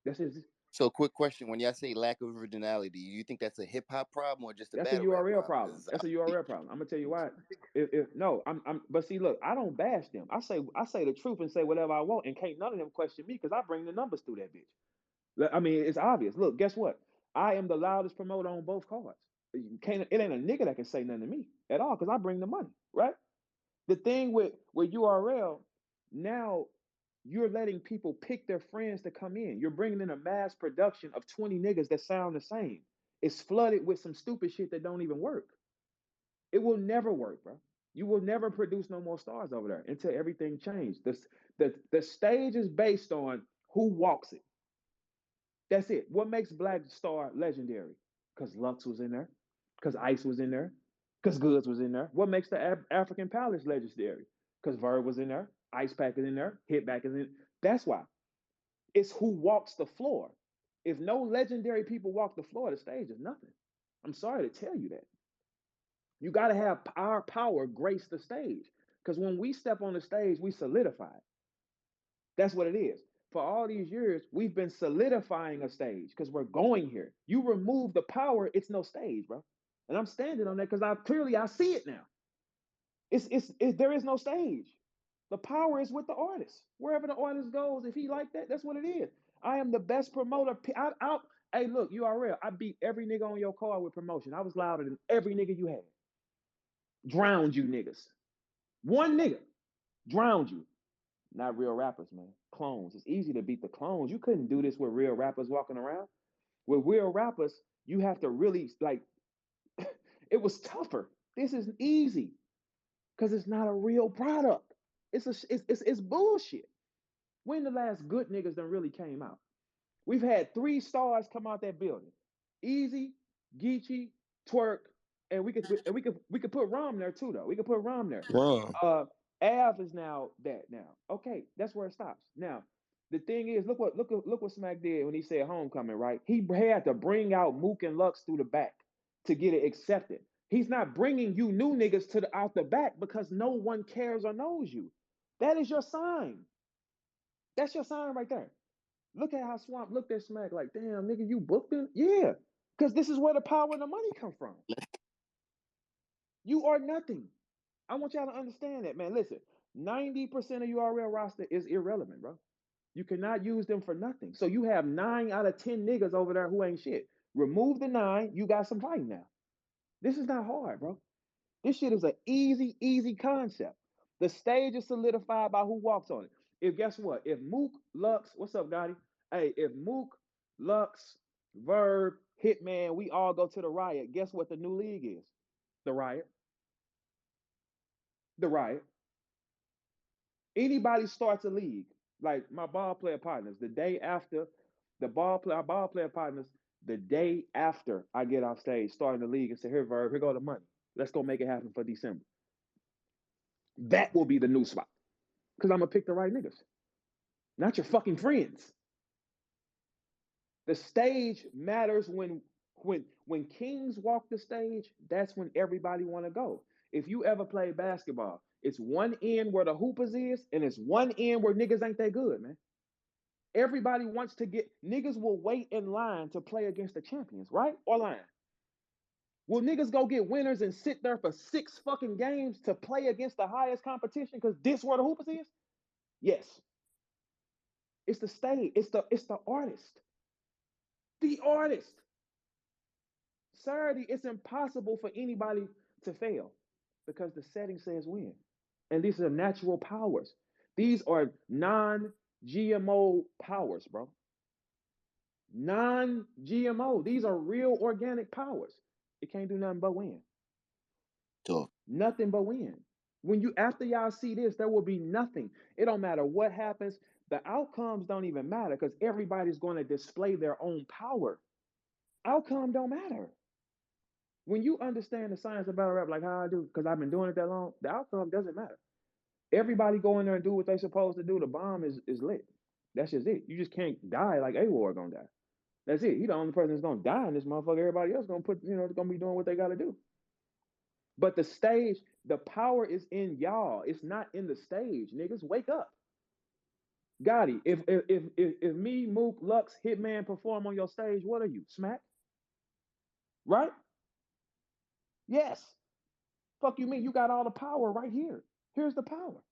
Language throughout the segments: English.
That's his. So, quick question: when y'all say lack of originality, do you think that's a hip hop problem or just a That's a battle rap URL problem? problem. That's a URL problem. I'm gonna tell you why. No, but see, look, I don't bash them. I say the truth and say whatever I want, and can't none of them question me because I bring the numbers through that bitch. I mean, it's obvious. Look, guess what? I am the loudest promoter on both cards. It ain't a nigga that can say nothing to me at all because I bring the money, right? The thing with URL, now you're letting people pick their friends to come in. You're bringing in a mass production of 20 niggas that sound the same. It's flooded with some stupid shit that don't even work. It will never work, bro. You will never produce no more stars over there until everything changed. The stage is based on who walks it. That's it. What makes Black Star legendary? Because Lux was in there, because Ice was in there, because Goods was in there. What makes the African Palace legendary? Because Verb was in there, Ice Pack is in there, Hitback is in. That's why. It's who walks the floor. If no legendary people walk the floor, the stage is nothing. I'm sorry to tell you that. You got to have our power grace the stage. Because when we step on the stage, we solidify. That's what it is. For all these years, we've been solidifying a stage because we're going here. You remove the power, it's no stage, bro. And I'm standing on that because I see it now. There is no stage. The power is with the artist. Wherever the artist goes, if he like that, that's what it is. I am the best promoter. Hey, look, URL. I beat every nigga on your card with promotion. I was louder than every nigga you had. Drowned you niggas. One nigga drowned you. Not real rappers, man. Clones. It's easy to beat the clones. You couldn't do this with real rappers walking around. With real rappers, you have to really like. It was tougher. This is easy because it's not a real product. It's bullshit. When the last good niggas that really came out? We've had 3 stars come out that building. Easy, Geechi, Twerk, and we could put Rom there too though. We could put Rom there. Av is now that now. Okay, that's where it stops. Now, the thing is, look what Smack did when he said homecoming, right? He had to bring out Mook and Lux through the back to get it accepted. He's not bringing you new niggas out the back because no one cares or knows you. That is your sign. That's your sign right there. Look at how Swamp looked at Smack like, damn, nigga, you booked him? Yeah, because this is where the power and the money come from. You are nothing. I want y'all to understand that, man. Listen, 90% of URL roster is irrelevant, bro. You cannot use them for nothing. So you have 9 out of 10 niggas over there who ain't shit. Remove the 9, you got some fighting now. This is not hard, bro. This shit is an easy concept. The stage is solidified by who walks on it. If guess what? If Mook, Lux, what's up, Gotti? Hey, if Mook, Lux, Verb, Hitman, we all go to the Riot, guess what the new league is? The Riot. The Riot. Anybody starts a league, like my ball player partners, the day after our ball player partners, the day after I get off stage, starting the league and say, here, Verb, here go the money. Let's go make it happen for December. That will be the new spot. Because I'm gonna pick the right niggas. Not your fucking friends. The stage matters when kings walk the stage, that's when everybody wanna go. If you ever play basketball, it's one end where the hoopers is, and it's one end where niggas ain't that good, man. Everybody wants to get niggas will wait in line to play against the champions, right? Or line. Will niggas go get winners and sit there for 6 fucking games to play against the highest competition because this where the hoopers is? Yes. It's the stage. It's the artist. The artist. Saturday, it's impossible for anybody to fail because the setting says win. And these are natural powers. These are non-GMO powers, bro. Non-GMO. These are real organic powers. It can't do nothing but win. Talk. Nothing but win. When you after y'all see this, there will be nothing. It don't matter what happens. The outcomes don't even matter because everybody's going to display their own power. Outcome don't matter. When you understand the science of battle rap like how I do, because I've been doing it that long, the outcome doesn't matter. Everybody go in there and do what they're supposed to do. The bomb is lit. That's just it. You just can't die like A-War gonna die. That's it. He the only person that's gonna die in this motherfucker. Everybody else gonna gonna be doing what they gotta do. But the stage, the power is in y'all. It's not in the stage. Niggas, wake up. Gotti, if me, Mook, Lux, Hitman perform on your stage, what are you? Smack? Right? Yes. Fuck you mean you got all the power right here. Here's the power.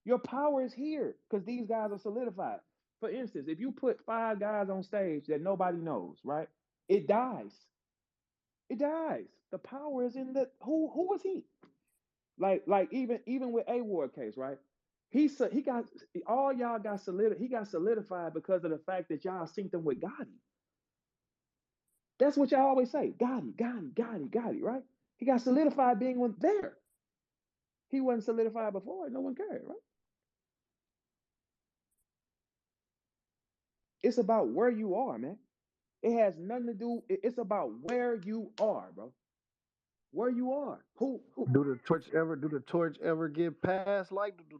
Your power is here because these guys are solidified. For instance, if you put 5 guys on stage that nobody knows, right? It dies. It dies. The power is in the who is he? Like even with A Ward case, right? He got all y'all got solid. He got solidified because of the fact that y'all synced him with Gotti. That's what y'all always say. Gotti, right? He got solidified being one there. He wasn't solidified before. No one cared, right? It's about where you are, man. It has nothing to do. It's about where you are, bro. Where you are. Who? Do the torch ever get passed? Like, do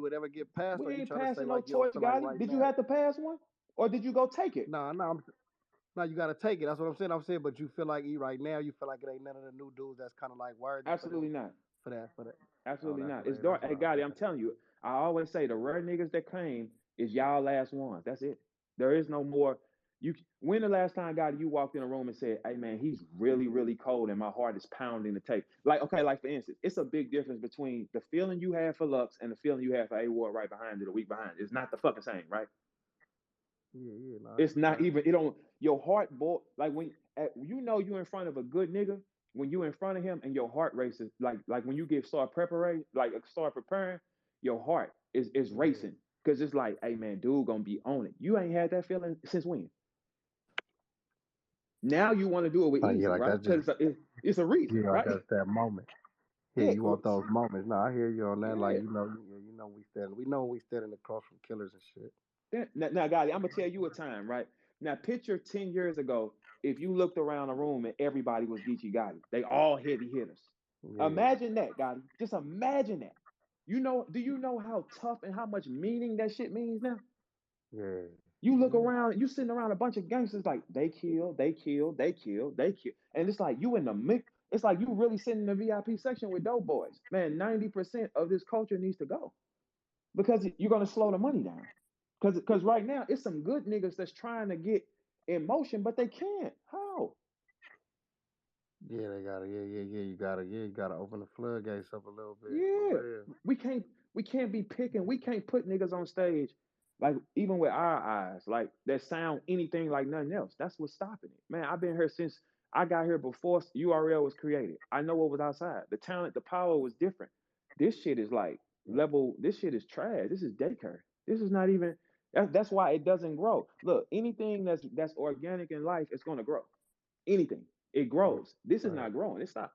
it ever get passed? Or We you ain't trying to say passing no like you don't torch, feel like Gotti. right Did you now? have to pass one, or did you go take it? Nah, nah, nah. You gotta take it. That's what I'm saying. But you feel like right now, you feel like it ain't none of the new dudes that's kind of like worthy for Absolutely them, not. for that. Oh, Absolutely that's not. what It's I. That's dark. what Hey, I. Gotti, I'm Okay. telling you. I always say the rare niggas that claim is y'all last ones. That's it. There is no more. You. When the last time, Gotti, you walked in a room and said, "Hey, man, he's really, really cold, and my heart is pounding to take." Like, okay, like for instance, it's a big difference between the feeling you have for Lux and the feeling you have for A Ward right behind it, a week behind. It's not the fucking same, right? Yeah, yeah. No, that's It's a not fact. even. It don't. Your heart, boy. Like when you know you in front of a good nigga. When you in front of him and your heart races, like when you get start preparing, like start preparing, your heart is Yeah. racing because it's like, hey man, dude gonna be on it. You ain't had that feeling since when? Now you want to do it with Oh yeah, easy, like right? that's just Because it's a reason, yeah, like right? that's that moment. Yeah, Yeah, you want those moments. No, I hear you on that. Like yeah. you know we know we standing across from killers and shit. Now, guys, I'm gonna tell you a time, right? Now, picture 10 years ago, if you looked around the room and everybody was Geechi Gotti, they all heavy hitters. Yeah, Imagine that, Gotti. Just imagine that. Do you know how tough and how much meaning that shit means now? yeah, You look around, you sitting around a bunch of gangsters like they kill, they kill, they kill, they kill. And it's like you in the mix. It's like you really sitting in the VIP section with dope boys. Man, 90% of this culture needs to go because you're gonna slow the money down. Because right now it's some good niggas that's trying to get in motion, but they can't. How? yeah. They gotta, yeah. You gotta open the floodgates up a little bit for Yeah, real. we can't we can't be picking. We can't put niggas on stage like even with our eyes like that sound anything like nothing else. That's what's stopping it, man. I've been here since I got here before URL was created. I know what was outside. The talent, the power was different. This shit is like level. This shit is trash. This is daycare. This is not even. That's why it doesn't grow. Look, anything that's organic in life is gonna grow. Anything it Yeah, grows. This is right. not growing. It stopped.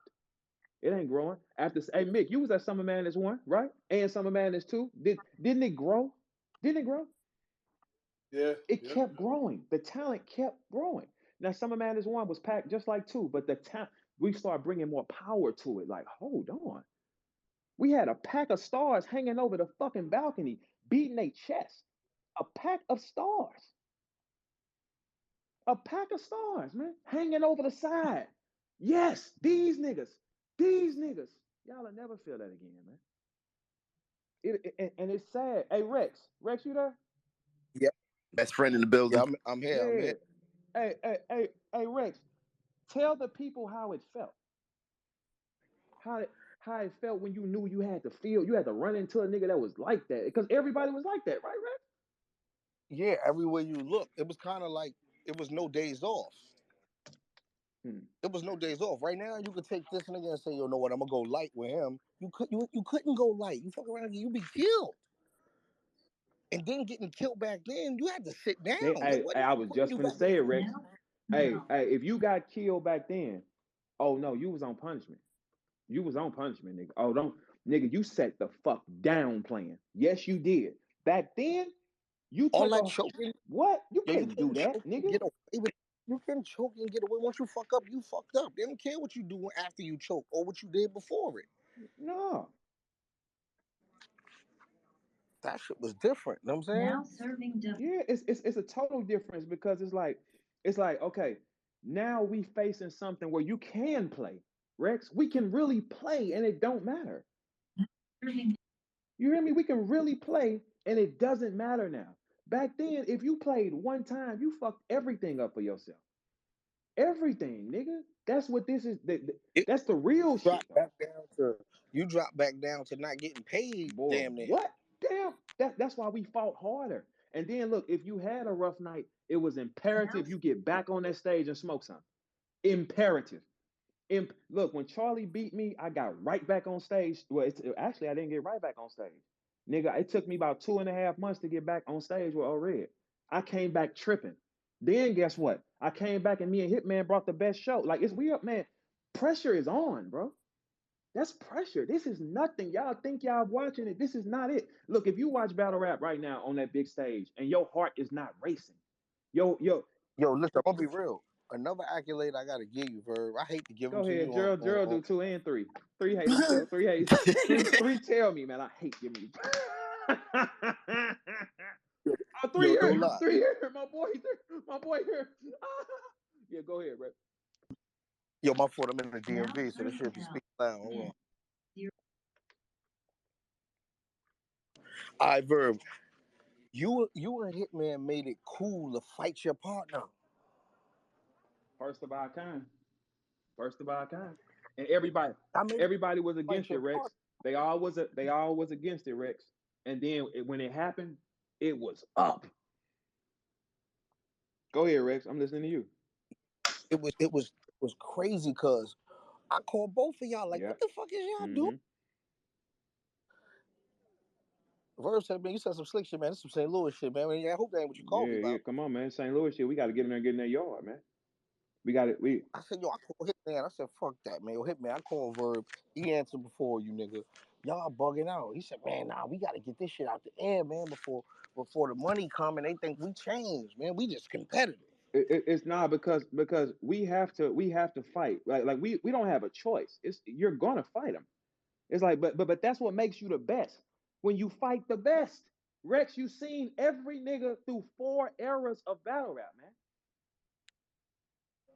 It ain't growing. Hey Mick, you was at Summer Madness 1, right? And Summer Madness 2. Didn't it grow? Didn't it grow? Yeah, It yeah. kept growing. The talent kept growing. Now Summer Madness 1 was packed just like 2, but the talent we started bringing more power to it. Like, hold on. We had a pack of stars hanging over the fucking balcony, beating their chest. A pack of stars. A pack of stars, man, hanging over the side. Yes, these niggas. These niggas. Y'all will never feel that again, man. And it's sad. Hey Rex, you there? Yep. Best friend in the Yeah, building. I'm here. I'm Yeah. here. Hey, Rex. Tell the people how it felt. How it felt when you knew you had to feel, you had to run into a nigga that was like that. Because everybody was like that, right, Rex? Yeah, everywhere you look, it was kind of like it was no days off. Hmm. It was no days off. Right now, you could take this nigga and say, "Yo, know what? I'm gonna go light with him." You couldn't go light. You fuck around, you be killed. And then getting killed back then, you had to sit down. Like, what? I was Putting just you gonna back say it, in. Rex. Hey, if you got killed back then, oh no, you was on punishment. You was on punishment, nigga. Oh, don't, nigga, you set the fuck down playing. Yes, you did. Back then, you All took that a choking, what? You yo, you couldn't do couldn't choke that, nigga. and get away with. You can choke and get away. Once you fuck up, you fucked up. They don't care what you do after you choke or what you did before it. No. That shit was different. You know what I'm saying? Now serving Yeah, it's a total difference because it's like okay, now we facing something where you can play, Rex. We can really play and it don't matter. serving You hear me? We can really play And it doesn't matter now. Back then, if you played one time, you fucked everything up for yourself. Everything, nigga. That's what this is. That's the real shit. You drop back down to not getting paid. Boy, damn near. what? Damn. That's why we fought harder. And then look, if you had a rough night, it was imperative you get back on that stage and smoke something. Imperative. Look, when Charlie beat me, I got right back on stage. Well, actually, I didn't get right back on stage. Nigga, it took me about 2.5 months to get back on stage with O-Red. I came back tripping. Then guess what? I came back and me and Hitman brought the best show. Like, it's weird, man. Pressure is on, bro. That's pressure. This is nothing. Y'all think y'all watching it. This is not it. Look, if you watch battle rap right now on that big stage and your heart is not racing, yo, listen, I'm gonna be real. Another accolade I gotta give you, Verb. I hate to give them to you. Go ahead, Gerald do 2 and 3. 3 haters too. 3 haters. three tell me, man. I hate giving you. 3 here. 3 here. My boy here. Yeah, go ahead, bro. Yo, my fault. I'm in the DMV, so this shit be speaking loud. Hold on. All right, Verb. You and Hitman made it cool to fight your partner. First of our kind. And everybody was against it, Rex. They all was against it, Rex. And then when it happened, it was up. Go ahead, Rex. I'm listening to you. It was crazy because I called both of y'all like, what the fuck is y'all doing? Verb said, man, you said some slick shit, man. This is some St. Louis shit, man. I hope that ain't what you called me about. Yeah, come on, man. St. Louis shit. We got to get in there and get in their yard, man. We got it. I said, yo, I called Hitman. I said, fuck that, man. Yo, Hitman, I called Verb. He answered before you, nigga. Y'all bugging out. He said, man, nah, we got to get this shit out the air, man, before the money come and they think we changed, man. We just competitive. It's not because we have to fight. Like we don't have a choice. You're gonna fight them. It's like, but that's what makes you the best. When you fight the best. Rex, you seen every nigga through 4 eras of battle rap, man.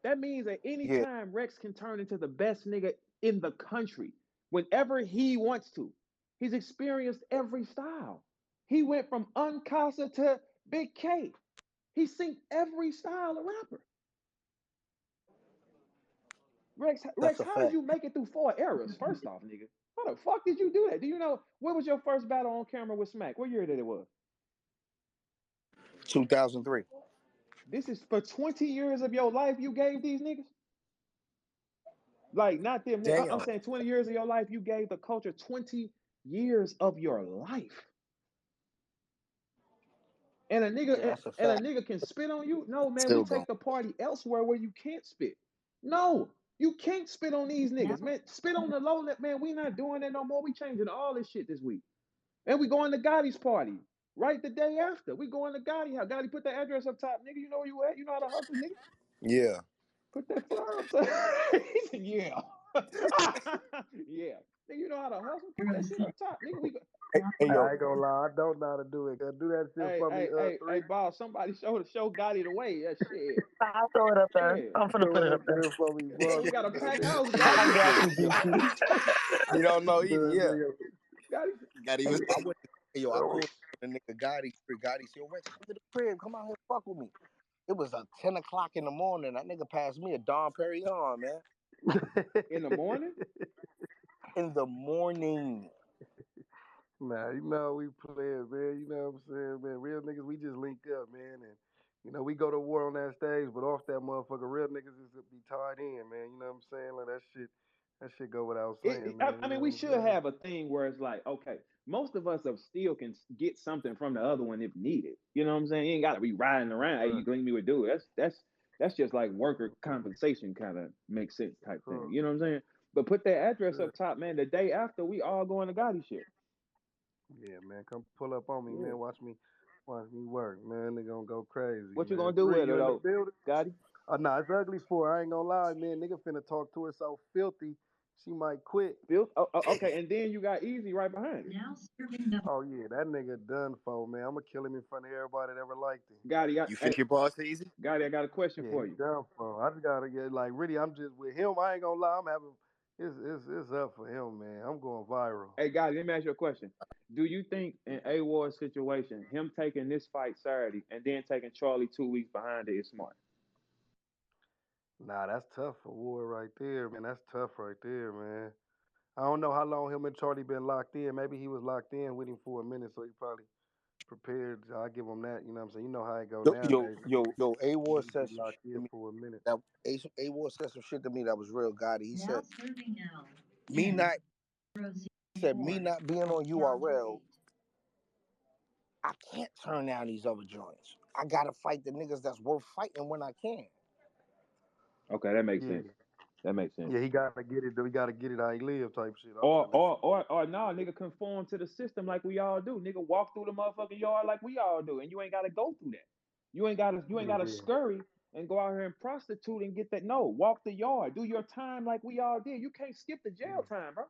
That means at any time Rex can turn into the best nigga in the country whenever he wants to. He's experienced every style. He went from Uncasa to Big K. He's seen every style of rapper. Rex, how did you make it through 4 eras? First off, nigga. How the fuck did you do that? Do you know what was your first battle on camera with Smack? What year did it was? 2003. This is for 20 years of your life you gave these niggas? Like, not them. I'm saying 20 years of your life, you gave the culture 20 years of your life. And a nigga can spit on you? No, man, we take the party elsewhere where you can't spit. No, you can't spit on these niggas, man. Spit on the low, man. We not doing that no more. We changing all this shit this week. And we going to Gotti's party right the day after. We going to Gotti house. Gotti, put the address up top, nigga. You know where you at? You know how to hustle, nigga? Yeah. Put that flyer up top. He said, yeah. Yeah. Nigga, you know how to hustle? Put that shit up top, nigga. Hey, I ain't gonna lie, I don't know how to do it. Do that shit for me. Hey, boss, somebody show Gotti the way. That shit. I'll throw it up there. Yeah. I'm finna put it up there for me. Yeah, we got a packed house, Gotti. I got you, Geechi. You don't know either. Gotti was. I called the nigga Gotti. Gotti said, Rex, come to the crib. Come out here, fuck with me. It was 10 o'clock in the morning. That nigga passed me a Dom Perignon, man. In the morning? In the morning. Nah, you know we playing, man. You know what I'm saying, man. Real niggas, we just link up, man. And, you know, we go to war on that stage, but off that motherfucker, real niggas is be tied in, man. You know what I'm saying? Like, that shit go without saying, man. I mean, we should have a thing where it's like, okay, most of us still can get something from the other one if needed. You know what I'm saying? You ain't got to be riding around. Hey, you think me would do it? That's just like worker compensation kind of makes sense type thing. You know what I'm saying? But put that address up top, man. The day after, we all going to Gotti shit. Yeah, man. Come pull up on me, man. Watch me work, man. They gonna go crazy. What you gonna do with it, though, Gotti? Oh, no, it's ugly for her. I ain't gonna lie, man. Nigga finna talk to her so filthy, she might quit. Okay, and then you got Easy right behind it. Oh, yeah, that nigga done for, man. I'm gonna kill him in front of everybody that ever liked him. Gotti, you think your boss Easy? Gotti, I got a question for you. Done for. I just gotta get, like, really, I'm just with him. I ain't gonna lie, I'm having it's up for him, man. I'm going viral. Hey guys, let me ask you a question. Do you think in A Ward's situation, him taking this fight Saturday and then taking Charlie 2 weeks behind it is smart? Nah, that's tough for Ward right there, man. That's tough right there, man. I don't know how long him and Charlie been locked in. Maybe he was locked in with him for a minute, so he probably prepared. I give him that. You know what I'm saying? You know how it go nowadays. A He Ward be said some locked shit to in me. for a minute. That A Ward said some shit to me that was real Gotti. He Now said serving now. me not 10-0-0 being on at counter URL, 8. I can't turn down these other joints. I gotta fight the niggas that's worth fighting when I can. Okay, that makes Yeah, sense. That makes sense. yeah. He gotta get it. He gotta get it how he live type shit. I Or feel it. or or or nah, nigga conform to the system like we all do. Nigga walk through the motherfucking yard like we all do, and you ain't gotta go through that. You ain't gotta Yeah, scurry and go out here and prostitute and get that. No, walk the yard, do your time like we all did. You can't skip the jail yeah, time, bro.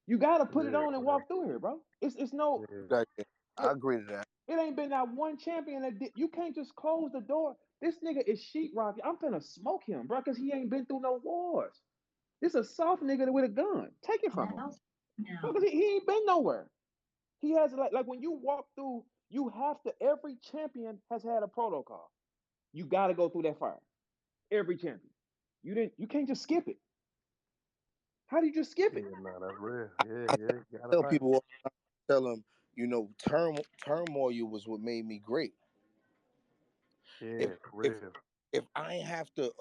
You gotta put it yeah, on and walk through here, bro. It's no. yeah. Like, I Look, agree to that. it ain't been that one champion that did. You can't just close the door. This nigga is sheetrock. I'm finna smoke him, bro, cause he ain't been through no wars. This a soft nigga with a gun. Take it from him. Now Because he ain't been nowhere. He has like when you walk through, you have to. Every champion has had a protocol. You got to go through that fire. Every champion. You can't just skip it. How do you just skip Yeah, it? nah, that's real. Yeah, I yeah. You gotta tell fight. people, tell them, turmoil was what made me great. If Yeah, for if real. if I ain't have to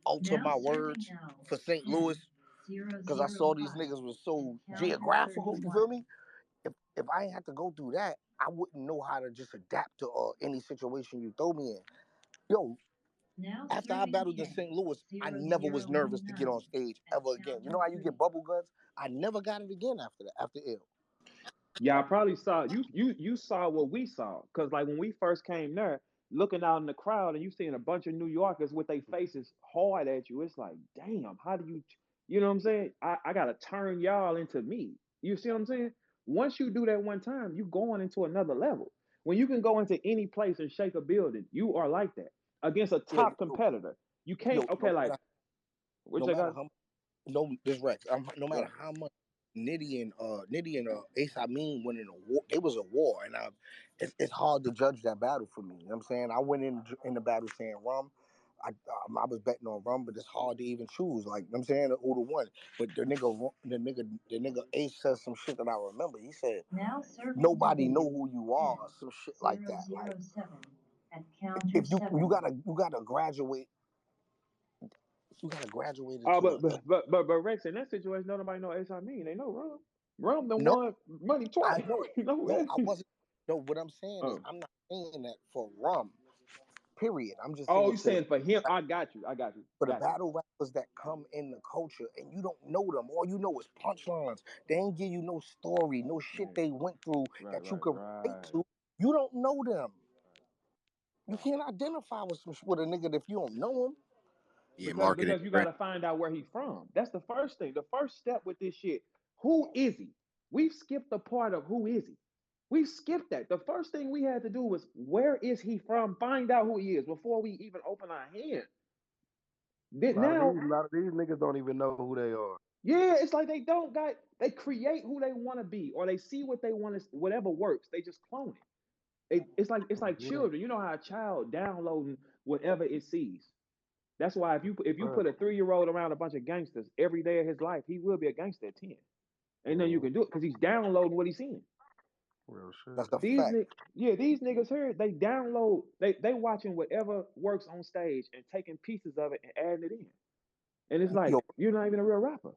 alter now my serving words now. for St. Louis 10-0-0 because I saw these niggas was so at counter geographical, you 31. feel me? If I ain't had to go through that, I wouldn't know how to just adapt to any situation you throw me in. Yo, Now after I serving battled in 10. St. Louis, I 0-0 never was nervous to get on 1-9 stage at ever again. You know counter how you 3. get bubble guts? I never got it again after that, after ill. Yeah, I probably saw you saw what we saw. Cause like when we first came there, looking out in the crowd and you seeing a bunch of New Yorkers with their faces hard at you, it's like, damn, how do you know what I'm saying? I gotta turn y'all into me. You see what I'm saying? Once you do that one time, you going into another level. When you can go into any place and shake a building, you are like that. Against a Yeah, top competitor. You can't, okay, like what no you say, matter guys? how no this Rex, no matter Right. how much Nitty and Ace Amin went in a war. It was a war, and it's hard to judge that battle for me. You know what I'm saying? I went in the battle saying Rum. I was betting on Rum, but it's hard to even choose. Like, you know what I'm saying, who to one. But the nigga Ace said some shit that I remember. He said Now serving nobody know W. who you are, or some shit like that. Like, 0-0-7 at counter if you 7. gotta graduate, you gotta graduate Oh, into but a but but but, but Rex, in that situation, nobody know Ace I mean. They know Rum. Rum done no. won money I twice. know. You know No, that? I wasn't. No, what I'm saying is Oh. I'm not saying that for Rum. Period. I'm just Oh, saying you to saying for him? I got you. I got you. for the Got you. battle rappers that come in the culture and you don't know them. All you know is punchlines. They ain't give you no story, no shit Yeah. they went through Right, that you right, could relate right. to. You don't know them. You can't identify with a nigga if you don't know him. Yeah, marketing. Because you got to find out where he's from. That's the first thing. The first step with this shit. Who is he? We've skipped the part of who is he. We skipped that. The first thing we had to do was where is he from? Find out who he is before we even open our hand. A Then lot of these, now, a lot of these niggas don't even know who they are. yeah, it's like they create who they want to be, or they see what they want to, whatever works. They just clone it. It's like Yeah, children. You know how a child downloading whatever it sees. That's why if you bro. put a 3-year-old around a bunch of gangsters every day of his life, he will be a gangster at 10. Ain't nothing you can do it because he's downloading what he's seeing. Real shit. That's the fact. These niggas here, they download, they watching whatever works on stage and taking pieces of it and adding it in. And it's Yo, like, you're not even a real rapper.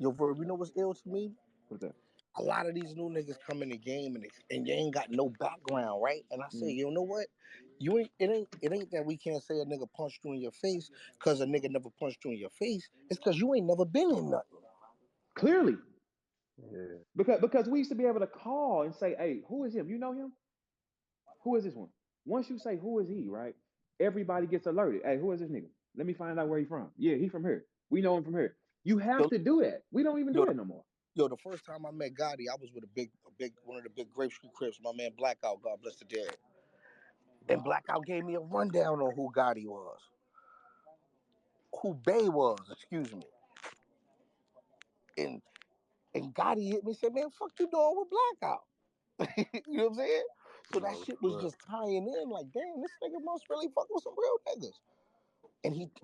Verb, you know what's ill to me? What's that? A lot of these new niggas come in the game and they ain't got no background, right? And I say, Mm. you know what? It ain't that we can't say a nigga punched you in your face because a nigga never punched you in your face. It's because you ain't never been in nothing. Clearly. Yeah. Because we used to be able to call and say, hey, who is him? You know him? Who is this one? Once you say who is he, right? Everybody gets alerted. Hey, who is this nigga? Let me find out where he's from. Yeah, he's from here. We know him from here. You have Yo, to do that. We don't even do yo, that no more. yo, the first time I met Gotti, I was with one of the big Grape Street Crips, my man Blackout, God bless the dead. And Blackout gave me a rundown on who Gotti was, who Bay was, excuse me. and Gotti hit me and said, man, fuck you doing with Blackout? You know what I'm saying? So that shit was just tying in like, damn, this nigga must really fuck with some real niggas.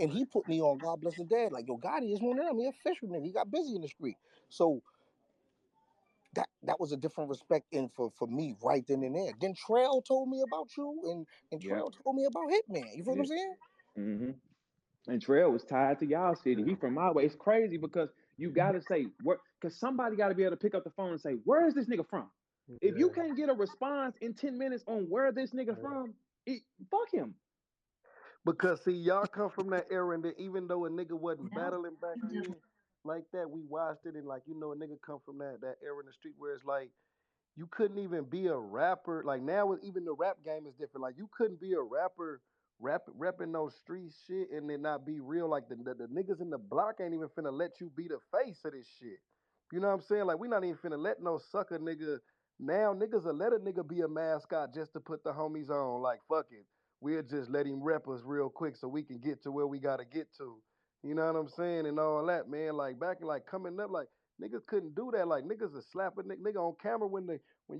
And he put me on God Bless His Dad. Like, yo, Gotti is one of them. He official nigga. He got busy in the street. So that was a different respect in for me right then and there. Then Trail told me about you, and Trail told me about Hitman. You feel what I'm saying? Mm-hmm. And Trail was tied to y'all city. He from my way. It's crazy because you gotta say where, because somebody gotta be able to pick up the phone and say, where is this nigga from? If you can't get a response in 10 minutes on where this nigga from, fuck him. Because see, y'all come from that era, and that even though a nigga wasn't battling back then like that, we watched it, and like a nigga come from that era in the street where it's like you couldn't even be a rapper. Like now, even the rap game is different. Like you couldn't be a rapper repping those street shit and then not be real. Like the niggas in the block ain't even finna let you be the face of this shit. You know what I'm saying? Like we not even finna let no sucker nigga. Now niggas will let a nigga be a mascot just to put the homies on. Like fuck it, we'll just let him rep us real quick so we can get to where we gotta get to. You know what I'm saying? And all that, man. Like back in like coming up, like niggas couldn't do that. Like niggas would slap a nigga on camera when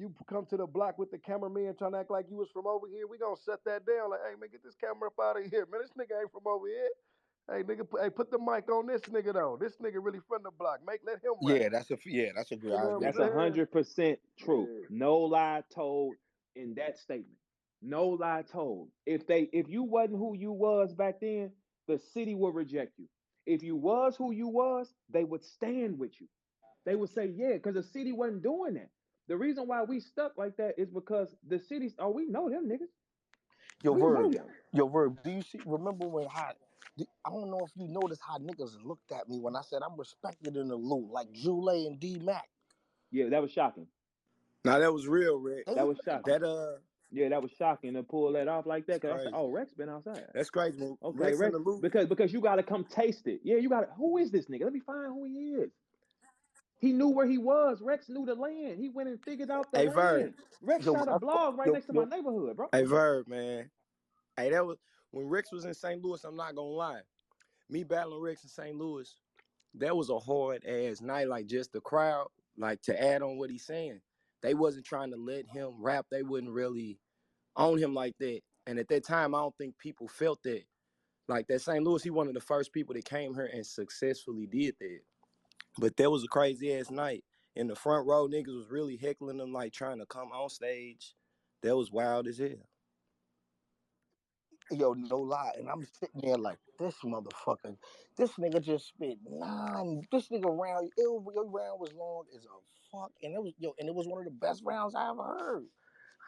you come to the block with the cameraman trying to act like you was from over here. We gonna shut that down. Like, hey man, get this camera up out of here, man. This nigga ain't from over here. Hey nigga, put the mic on this nigga though. This nigga really from the block. Let him rap. Yeah, that's a good. You I know agree what That's with I'm saying? 100% true. Yeah. No lie told in that statement. No lie told. If you wasn't who you was back then, the city would reject you. If you was who you was, they would stand with you. They would say, yeah, because the city wasn't doing that. The reason why we stuck like that is because the cities, we know them niggas. Yo, We know Verb. them. Do you remember when I don't know if you noticed how niggas looked at me when I said I'm respected in the loot, like Jule and D Mac. Yeah, that was shocking. Now that was real, Rick. They That was was shocking. That Yeah, that was shocking to pull that off like that. it's Cause I said, crazy. oh, Rex been outside. That's crazy. When Okay, Rex in Rex, the loop. because you gotta come taste it. Yeah, you gotta. Who is this nigga? Let me find who he is. He knew where he was. Rex knew the land. He went and figured out the Hey Verb. land. Rex yo, shot a blog right next to my yo, neighborhood, bro. Hey Verb, man. Hey, that was when Rex was in St. Louis. I'm not gonna lie. Me battling Rex in St. Louis, that was a hard ass night. Like just the crowd, like to add on what he's saying, they wasn't trying to let him rap. They wouldn't really own him like that. And at that time, I don't think people felt that. Like that St. Louis, he one of the first people that came here and successfully did that. But that was a crazy ass night. In the front row, niggas was really heckling them, like trying to come on stage. That was wild as hell. yo, no lie, and I'm sitting there like this motherfucker. This nigga just spit 9. This nigga round, your round was long as a fuck, and it was one of the best rounds I ever heard.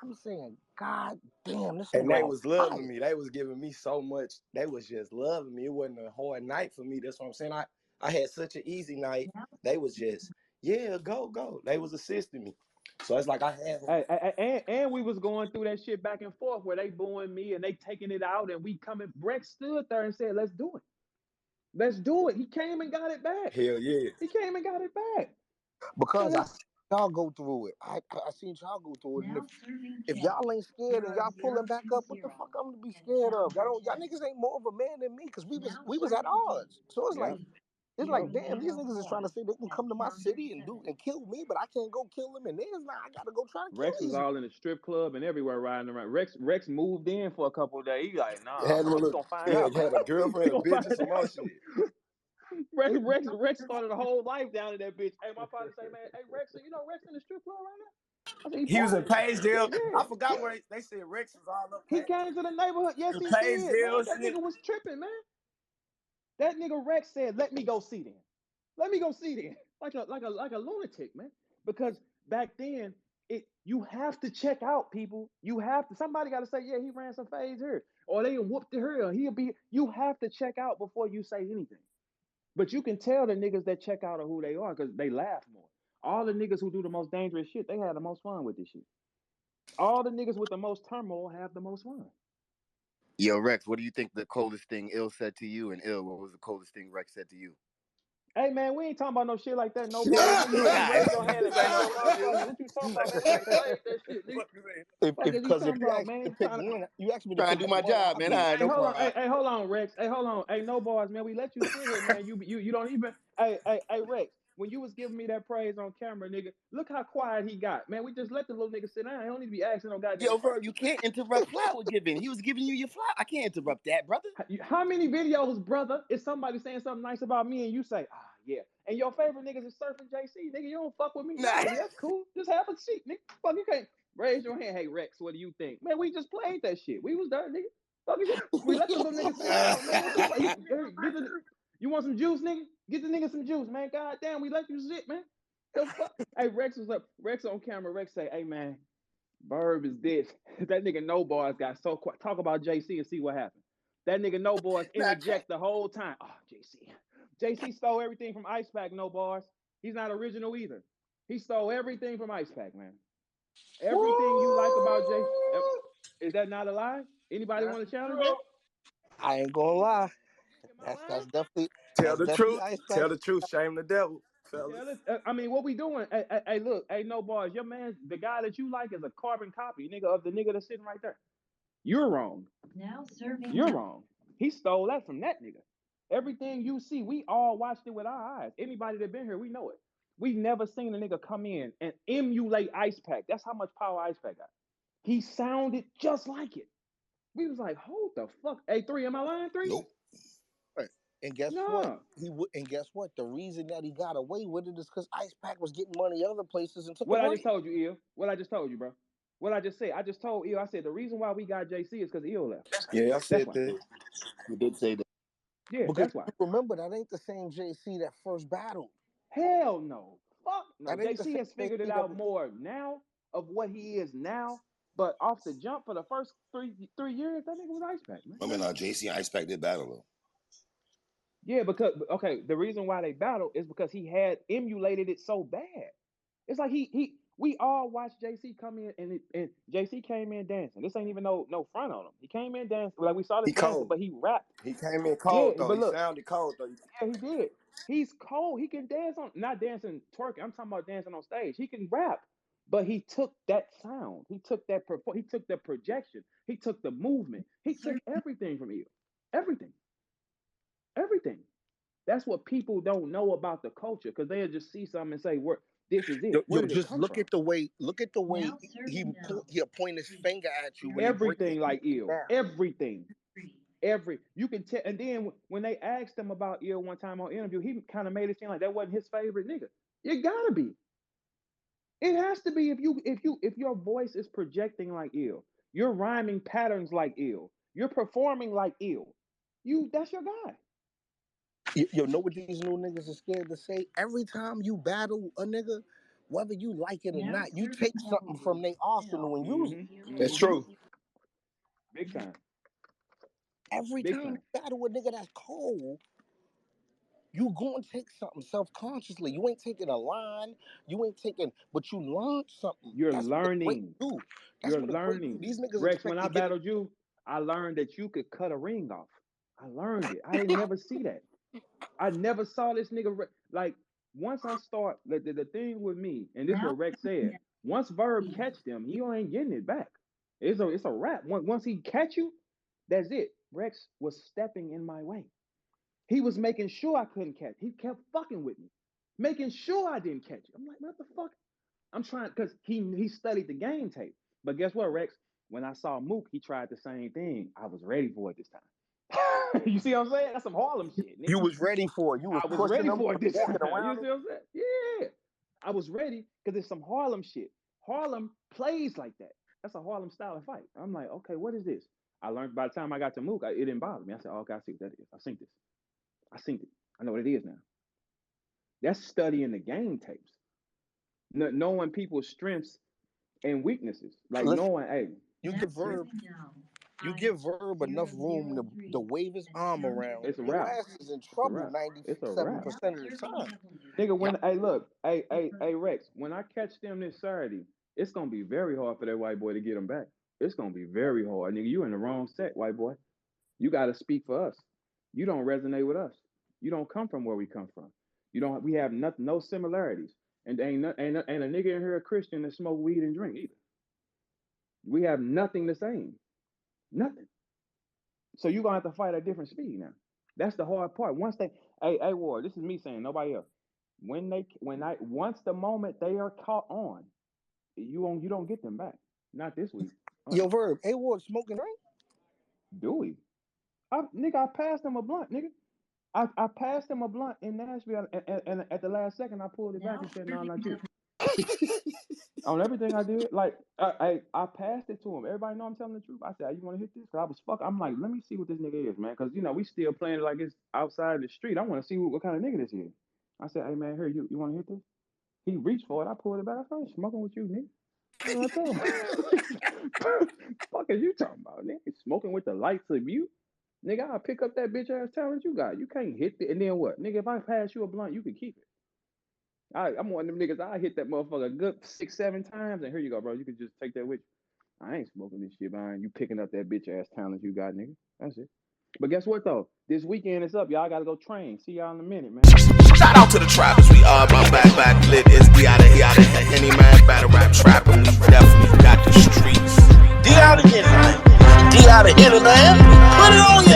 I'm saying, God damn, this And nigga they on was loving fire. me. They was giving me so much. They was just loving me. It wasn't a hard night for me. That's what I'm saying. I had such an easy night. They was just, yeah, go. They was assisting me. So it's like I had them. And we was going through that shit back and forth where they booing me and they taking it out and we coming. Rex stood there and said, "Let's do it. Let's do it." He came and got it back. Hell yeah. He came and got it back. Because So I seen y'all go through it. I seen y'all go through it. And if y'all ain't scared and y'all pulling back up, what the fuck I'm gonna be scared of? Y'all niggas ain't more of a man than me because we was at odds. So it's yeah, like, damn, these niggas is trying to say they can come to my city and kill me, but I can't go kill them and theirs now. I gotta go try to kill Rex was these. all in the strip club and everywhere riding around. Rex moved in for a couple of days. He like, nah, Had, we look, gonna find out. had a We girlfriend, a gonna bitch, find and some more out. shit. Rex started a whole life down in that bitch. Hey, my partner say, man, hey Rex, you know Rex in the strip club right now? I said, he He was in partying? Paysdale. Yeah. I forgot where they said Rex was all up He came to the neighborhood. Yes, in he did, Paysdale man. That shit. nigga was tripping, man. That nigga Rex said, let me go see them. Let me go see them. Like a lunatic, man. Because back then, you have to check out people. You have to, somebody got to say, yeah, he ran some fades here. Or they whooped the her. You have to check out before you say anything. But you can tell the niggas that check out of who they are because they laugh more. All the niggas who do the most dangerous shit, they have the most fun with this shit. All the niggas with the most turmoil have the most fun. Yo, Rex, what do you think the coldest thing Ill said to you? And Ill, what was the coldest thing Rex said to you? Hey man, we ain't talking about no shit like that. No boys, nigga, you ain't raise your hand and say no motherfucker. What you talking about, man? We slayed that shit, nigga. Fuck is you Because if talking you about, ask me to man? pick one, you asked me to Trying pick to do my one, job, I'll man. be. All right, Hey, no hold on. problem. Hey, hold on, Rex. Hey, hold on. Hey, no bars, man. We let you sit here, man. You don't even. Hey, Rex. when you was giving me that praise on camera, nigga, look how quiet he got. Man, we just let the little nigga sit down. He don't need to be asking no goddamn Yo, bro, question. you can't interrupt flower giving. He was giving you your flower. I can't interrupt that, brother. How many videos, brother, is somebody saying something nice about me and you say, yeah. And your favorite niggas is surfing JC, nigga, you don't fuck with me. Nah. No, nigga, that's cool. Just have a seat, nigga. Fuck, you can't raise your hand. Hey, Rex, what do you think? Man, we just played that shit. We was there, nigga. Fuck is you? We let the little nigga sit down, man. What the fuck? You want some juice, nigga? Get the nigga some juice, man. God damn, we let you sit, man. The fuck? Hey, Rex was up. Rex on camera. Rex say, hey, man, Verb is this. That nigga No Boys got so quiet. Talk about JC and see what happens. That nigga No Boys interject the whole time. Oh, JC. JC stole everything from Ice Pack, No Bars. He's not original either. He stole everything from Ice Pack, man. Everything you like about JC. Is that not a lie? Anybody want to challenge that? I ain't gonna lie. Am I That's lying? definitely Tell the truth. Ice Pack. Tell the truth. Shame the devil, fellas. I mean, what we doing? Hey, look, hey, No Bars. Your man, the guy that you like is a carbon copy, nigga, of the nigga that's sitting right there. You're wrong. Now serving. You're wrong. He stole that from that nigga. Everything you see, we all watched it with our eyes. Anybody that been here, we know it. We've never seen a nigga come in and emulate Ice Pack. That's how much power Ice Pack got. He sounded just like it. We was like, hold the fuck. Hey, 3, am I lying, 3? Nope. Right. And guess what? And guess what? The reason that he got away with it is because Ice Pack was getting money other places and took what I just told you, Il. What I just told you, bro. What I just said. I just told Il. I said the reason why we got JC is because Il left. Yeah, I said that. You did say that. Yeah, because that's why. Remember, that ain't the same JC that first battled. Hell no. Fuck no. JC has same figured it JC out more now of what he is now. But off the jump for the first three years, that nigga was Ice Pack, man. I mean, JC and Ice Pack did battle though. Yeah, because the reason why they battled is because he had emulated it so bad. It's like we all watched JC come in and JC came in dancing. This ain't even no front on him. He came in dancing like we saw this dancing, cold. but he rapped. He came in cold though. But look, he sounded cold though. Yeah, he did. He's cold. He can dance on, not dancing twerking. I'm talking about dancing on stage. He can rap, but he took that sound. He took that he took the projection. He took the movement. He took everything from you. Everything. Everything. That's what people don't know about the culture because they'll just see something and say, this is it. Where did it come look from? at the way he point his finger at you. When everything like ill. Everything. You can tell. And then when they asked him about ill one time on interview, he kind of made it seem like that wasn't his favorite nigga. It gotta be. It has to be if your voice is projecting like ill, you're rhyming patterns like ill, you're performing like ill. That's your guy. You know what these new niggas are scared to say? Every time you battle a nigga, whether you like it or not, you take something from their arsenal and use it. That's true. Big time. Every time you battle a nigga that's cold, you going to take something self-consciously. You ain't taking a line. But you learned something. You're learning. You're learning. These niggas Rex, when I battled you, I learned that you could cut a ring off. I learned it. I didn't never see that. I never saw this nigga. Like, once I start, the thing with me, and this is what Rex said, once Verb catch them, he ain't getting it back. It's a wrap. Once he catch you, that's it. Rex was stepping in my way. He was making sure I couldn't catch. He kept fucking with me, making sure I didn't catch it. I'm like, what the fuck? I'm trying, because he studied the game tape. But guess what, Rex? When I saw Mook, he tried the same thing. I was ready for it this time. You see what I'm saying? That's some Harlem shit, nigga. You was ready for it. I was ready for it this time. You see what I'm saying? Yeah. I was ready because it's some Harlem shit. Harlem plays like that. That's a Harlem style of fight. I'm like, okay, what is this? I learned by the time I got to Mook, it didn't bother me. I said, okay, I see what that is. I synced it. I know what it is now. That's studying the game tapes. Knowing people's strengths and weaknesses. Like knowing, hey. You give Verb enough room to wave his arm around. It's a wrap. Your ass is in trouble 97% of the time. Nigga, hey, Rex, when I catch them this Saturday, it's going to be very hard for that white boy to get him back. It's going to be very hard. Nigga, you in the wrong set, white boy. You got to speak for us. You don't resonate with us. You don't come from where we come from. We have no similarities. And ain't a nigga in here a Christian that smoke weed and drink either. We have nothing the same. Nothing. So you're going to have to fight at different speed now. That's the hard part. Once hey, Ward, this is me saying, nobody else. Once the moment they are caught on, you don't get them back. Not this week. Yo, Verb, A-Ward smoking, right? Do we? Nigga, I passed him a blunt, nigga. I passed him a blunt in Nashville, and at the last second, I pulled it back and said, "No, I'm not you." On everything I did, like I passed it to him. Everybody know I'm telling the truth. I said, "You want to hit this?" Cause I was I'm like, let me see what this nigga is, man. Cause we still playing like it's outside the street. I want to see what kind of nigga this is. I said, "Hey man, here you want to hit this?" He reached for it. I pulled it back. I said, "I ain't smoking with you, nigga." That's what I told him. Fuck is you talking about, nigga? Smoking with the lights of you? Nigga, I'll pick up that bitch ass talent you got. You can't hit it. And then what? Nigga, if I pass you a blunt, you can keep it. I'm one of them niggas. I hit that motherfucker a good 6-7 times. And here you go, bro. You can just take that with you. I ain't smoking this shit behind you picking up that bitch ass talent you got, nigga. That's it. But guess what, though? This weekend is up. Y'all got to go train. See y'all in a minute, man. Shout out to the trappers. We are my back lit. It's the out of here. Any man battle rap trap. And we definitely got the streets. D out again, man. D out of here, man. Put it on you.